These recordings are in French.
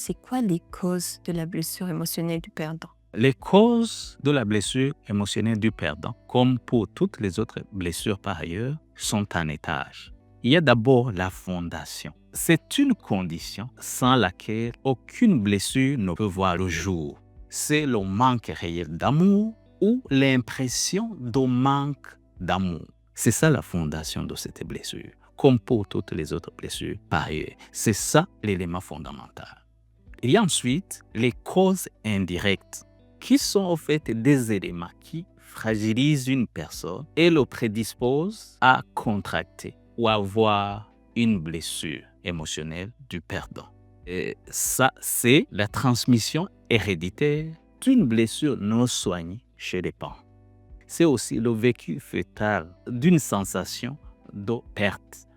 c'est quoi les causes de la blessure émotionnelle du perdant? Les causes de la blessure émotionnelle du perdant, comme pour toutes les autres blessures par ailleurs, sont en étage. Il y a d'abord la fondation. C'est une condition sans laquelle aucune blessure ne peut voir le jour. C'est le manque réel d'amour ou l'impression de manque d'amour. C'est ça la fondation de cette blessure, comme pour toutes les autres blessures par ailleurs. C'est ça l'élément fondamental. Il y a ensuite les causes indirectes, qui sont en fait des éléments qui fragilisent une personne et le prédisposent à contracter ou à avoir une blessure émotionnelle du perdant. Et ça, c'est la transmission héréditaire d'une blessure non soignée chez les parents. C'est aussi le vécu fœtal d'une sensation de perte.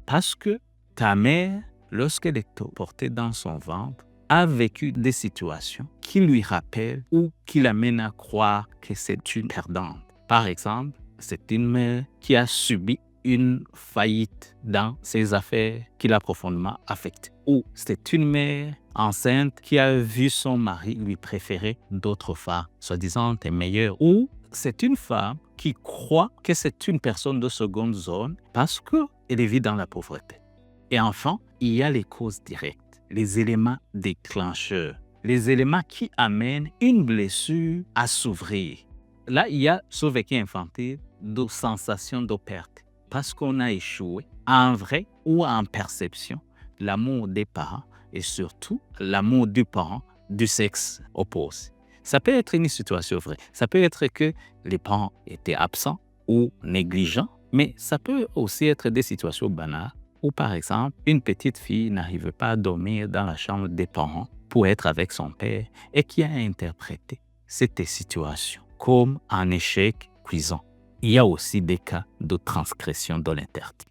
Parce que ta mère, lorsqu'elle est portée dans son ventre, a vécu des situations qui lui rappellent ou qui l'amènent à croire que c'est une perdante. Par exemple, c'est une mère qui a subi une faillite dans ses affaires qui l'a profondément affectée. Ou c'est une mère enceinte qui a vu son mari lui préférer d'autres femmes, soi-disant meilleures. Ou c'est une femme qui croit que c'est une personne de seconde zone parce qu'elle vit dans la pauvreté. Et enfin, il y a les causes directes, les éléments déclencheurs, les éléments qui amènent une blessure à s'ouvrir. Là, il y a ce vécu infantile de sensation de perte, parce qu'on a échoué en vrai ou en perception l'amour des parents et surtout l'amour du parent du sexe opposé. Ça peut être une situation vraie, ça peut être que les parents étaient absents ou négligents, mais ça peut aussi être des situations banales où, par exemple, une petite fille n'arrive pas à dormir dans la chambre des parents pour être avec son père et qui a interprété cette situation comme un échec cuisant. Il y a aussi des cas de transgression de l'interdit.